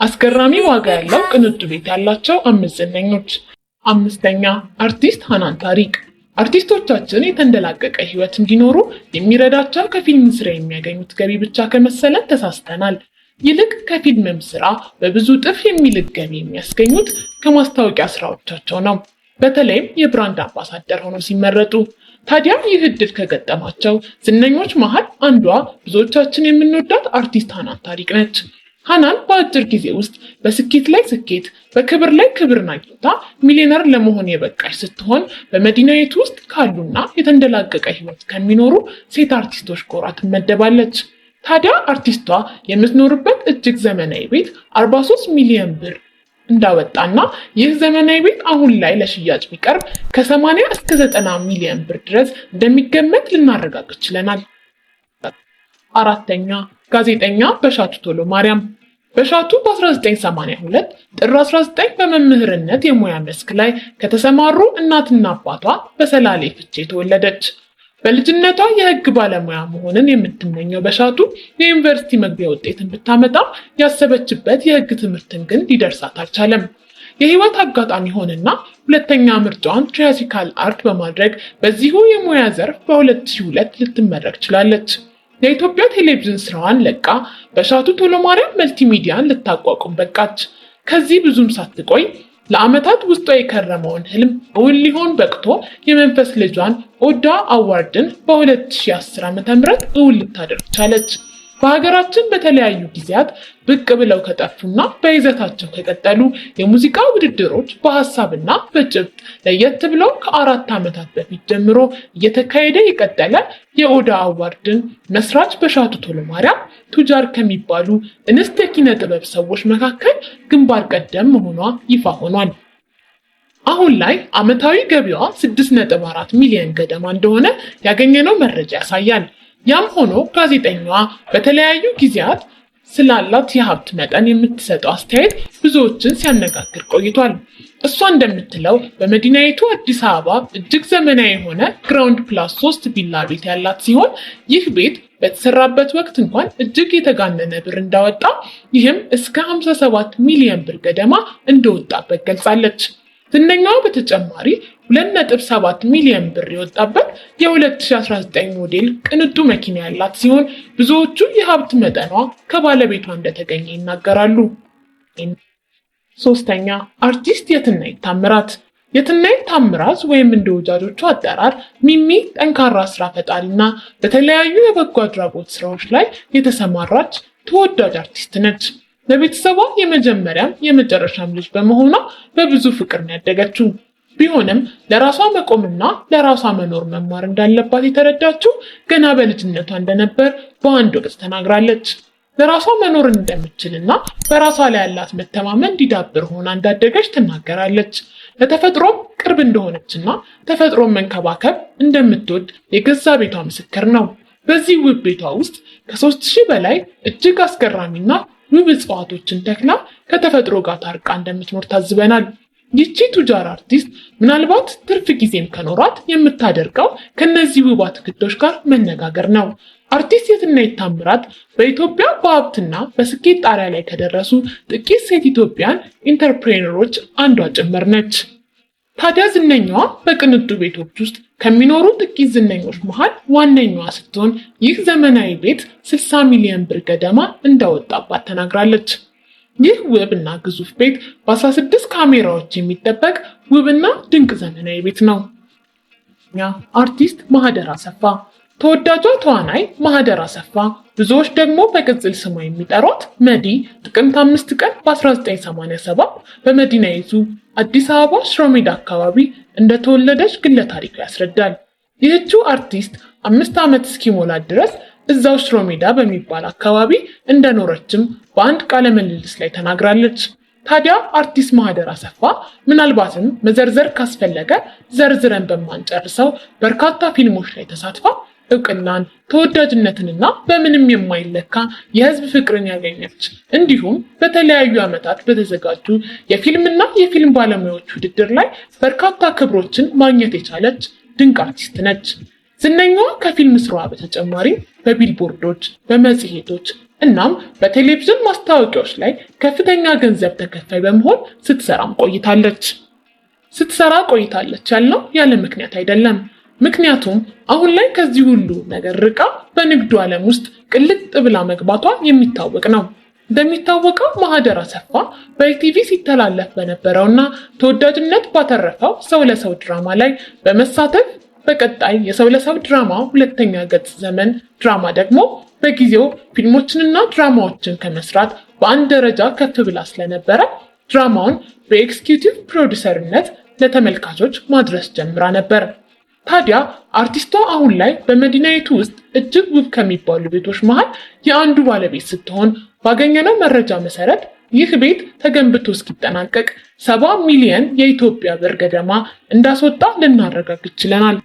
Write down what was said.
አስገራሚ ዋጋ ያለው ቅንጡ ቤት ያላቸው 5 ዝነኞች። 5ኛ አርቲስት ሃናን ታሪቅ። አርቲስቶቻችን የተንደላቀቀ ህይወት እንዲኖሩ የሚረዳቸው ከፊልም ስራ የሚያገኙት ገቢ ብቻ ከመሰለን ተሳስተናል። ይልቅ ከፊልምም ስራ በብዙ እጥፍ የሚልቅ ገቢ የሚያስገኙት ከማስታወቂያ ስራዎቻቸው ነው። በተለይም የብራንድ አምባሳደር ሆነው ሲመረጡ። ታዲያ ይህ እድል ከገጠማቸው ዝነኞች መሃል አንዷ ብዙዎቻችን የምንወዳት አርቲስት ሃናን ታሪቅ ነች። ሃናን በአጭር ጊዜ ውስጥ በስኬት ላይ ስኬት፣ በክብር ላይ ክብርን አግኝታ ሚሊዮነር ለመሆን የበቃች ስትሆን በመዲናይቱ ውስጥ ካሉና የተንደላቀቀ ህይወት ከሚኖሩ ሴት አርቲስቶች ጎራ ትመደባለች። ታዲያ አርቲስቷ የምትኖርበት እጅግ ዘመናዊ ቤት 43 ሚሊዮን ብር እንዳወጣና ይህ ዘመናዊ ቤት አሁን ላይ ለሽያጭ ቢቀርብ ከ80 እስከ 90 ሚሊዮን ብር ድረስ እንደሚገመት ልናረጋግጥ ችለናል። 4ኛ ጋዜጠኛ በሻቱ ቶሎማርያም። በሻቱ በ1982 ጥር 19 በመምህርነት የሙያ መስክ ላይ ከተሰማሩ እናትና አባቷ በሰላሌ ፍቼ ተወለደች። በልጅነቷ የህግ ባለሙያ መሆንን የምትመኘው በሻቱ የዩኒቨርሲቲ መግቢያ ውጤትን ብታመጣም ያሰበችበት የህግ ትምህርትን ግን ሊደርሳት አልቻለም። የህይወት አጋጣሚ ሆነና ሁለተኛ ምርጫዋን ክላሲካል አርት በማድረግ በዚሁ የሙያ ዘርፍ በ2002 ልትመረቅ ችላለች። የኢትዮጵያ ቴሌቪዥን ስራዋን ለቃ በሻቱ ቶሎማርያም መልቲሚዲያን ልታቋቁም በቃች። ከዚህ ብዙም ሳትቆይ ለዓመታት ውስጧ የከረመውን ህልም እውን ሊሆን በቅቶ የመንፈስ ልጇን ኦዳ አዋርድን በ2010 ዓ.ም እውን ልታደርግ ቻለች። በሀገራችን በተለያዩ ጊዜያት ብቅ ብለው ከጠፉና በይዘታቸው ከቀጠሉ የሙዚቃ ውድድሮች በሀሳብና በጭብጥ ለየት ብለው ከ4 ዓመታት በፊት ጀምሮ እየተካሄደ የቀጠለ የኦዳ አዋርድን መስራች በሻቱ ቶሎማርያም ቱጃር ከሚባሉ እንስት የኪነ ጥበብ ሰዎች መካከል ግንባር ቀደም መሆኗ ይፋ ሆኗል። አሁን ላይ ዓመታዊ ገቢዋ 6.4 ሚሊዮን ገደማ እንደሆነ ያገኘነው መረጃ ያሳያል። ያም ሆኖ ጋዜጠኛዋ በተለያዩ ጊዜያት ስላላት የሀብት መጠን የምትሰጠው አስተያየት ብዙዎችን ሲያነጋግር ቆይቷል። እሷ እንደምትለው በመዲናይቱ አዲስ አበባ እጅግ ዘመናዊ የሆነ ግራውንድ ፕላስ 3 ቪላ ቤት ያላት ሲሆን ይህ ቤት በተሰራበት ወቅት እንኳን እጅግ የተጋነነ ብር እንዳወጣ፣ ይህም እስከ 57 ሚሊዮን ብር ገደማ እንደወጣበት ገልጻለች። ዝነኛዋ በተጨማሪ 2.7 ሚሊዮን ብር የወጣበት የ2019 ሞዴል ቅንጡ መኪና ያላት ሲሆን ብዙዎቹ የሀብት መጠኗ ከባለቤቷ እንደተገኘ ይናገራሉ። 3ኛ አርቲስት የትናየት ታምራት። የትናየት ታምራት ወይም እንደ ወዳጆቹ አጠራር ሚሚ ጠንካራ ስራ ፈጣሪና በተለያዩ የበጎ አድራጎት ስራዎች ላይ የተሰማራች ተወዳጅ አርቲስት ነች። ለቤተሰቧ የመጀመሪያም የመጨረሻም ልጅ በመሆኗ በብዙ ፍቅር ነው ያደገችው። ቢሆንም ለራሷ መቆምና ለራሷ መኖር መማር እንዳለባት የተረዳችው ገና በልጅነቷ እንደነበር በአንድ ወቅት ተናግራለች። ለራሷ መኖር እንደምትችልና በራሷ ላይ ያላት መተማመን እንዲዳብር ሆና እንዳደገች ትናገራለች። ለተፈጥሮም ቅርብ እንደሆነችና ተፈጥሮን መንከባከብ እንደምትወድ የገዛ ቤቷ ምስክር ነው። በዚህ ውብ ቤቷ ውስጥ ከ3000 በላይ እጅግ አስገራሚና ውብ እጽዋቶችን ተክላ ከተፈጥሮ ጋር ታርቃ እንደምትኖር ታዝበናል። ይቺ ቱጃር አርቲስት ምናልባት ትርፍ ጊዜም ከኖራት የምታደርገው ከነዚህ ውብ አትክልቶች ጋር መነጋገር ነው። አርቲስት የትናየት ታምራት በኢትዮጵያ በሀብትና በስኬት ጣሪያ ላይ ከደረሱ ጥቂት ሴት ኢትዮጵያን ኢንተርፕሬነሮች አንዷ ጭምር ነች። ታዲያ ዝነኛዋ በቅንጡ ቤቶች ውስጥ ከሚኖሩ ጥቂት ዝነኞች መሃል ዋነኛዋ ስትሆን ይህ ዘመናዊ ቤት 60 ሚሊዮን ብር ገደማ እንዳወጣባት ተናግራለች። ይህ ውብና ግዙፍ ቤት በ16 ካሜራዎች የሚጠበቅ ውብና ድንቅ ዘመናዊ ቤት ነው። አርቲስት ማህደር አሰፋ። ተወዳጇ ተዋናይ ማህደር አሰፋ ብዙዎች ደግሞ በቅጽል ስሟ የሚጠሯት መዲ ጥቅምት 5 ቀን በ1987 በመዲናይቱ አዲስ አበባ ሽሮሜዳ አካባቢ እንደተወለደች ግለ ታሪኩ ያስረዳል። ይህችው አርቲስት 5 ዓመት እስኪሞላት ድረስ እዛው ሽሮሜዳ በሚባል አካባቢ እንደኖረችም በአንድ ቃለ ምልልስ ላይ ተናግራለች። ታዲያ አርቲስት ማህደር አሰፋ ምናልባትም መዘርዘር ካስፈለገ ዘርዝረን በማንጨርሰው በርካታ ፊልሞች ላይ ተሳትፋ እውቅናን፣ ተወዳጅነትንና በምንም የማይለካ የህዝብ ፍቅርን ያገኘች እንዲሁም በተለያዩ ዓመታት በተዘጋጁ የፊልምና የፊልም ባለሙያዎች ውድድር ላይ በርካታ ክብሮችን ማግኘት የቻለች ድንቅ አርቲስት ነች። ዝነኛዋ ከፊልም ስራዋ በተጨማሪ በቢልቦርዶች፣ በመጽሔቶች እናም በቴሌቪዥን ማስታወቂያዎች ላይ ከፍተኛ ገንዘብ ተከፋይ በመሆን ስትሰራ ቆይታለች ያልነው ያለ ምክንያት አይደለም። ምክንያቱም አሁን ላይ ከዚህ ሁሉ ነገር ርቃ በንግዱ ዓለም ውስጥ ቅልጥ ብላ መግባቷ የሚታወቅ ነው። እንደሚታወቀው ማህደር አሰፋ በኢቲቪ ሲተላለፍ በነበረውና ተወዳጅነት ባተረፈው ሰው ለሰው ድራማ ላይ በመሳተፍ በቀጣይ የሰው ለሰው ድራማ ሁለተኛ ገጽ ዘመን ድራማ ደግሞ በጊዜው ፊልሞችንና ድራማዎችን ከመስራት በአንድ ደረጃ ከፍ ብላ ስለነበረ ድራማውን በኤክስኪዩቲቭ ፕሮዲሰርነት ለተመልካቾች ማድረስ ጀምራ ነበር። ታዲያ አርቲስቷ አሁን ላይ በመዲናይቱ ውስጥ እጅግ ውብ ከሚባሉ ቤቶች መሃል የአንዱ ባለቤት ስትሆን ባገኘነው መረጃ መሰረት ይህ ቤት ተገንብቶ እስኪጠናቀቅ 70 ሚሊዮን የኢትዮጵያ ብር ገደማ እንዳስወጣ ልናረጋግጥ ችለናል።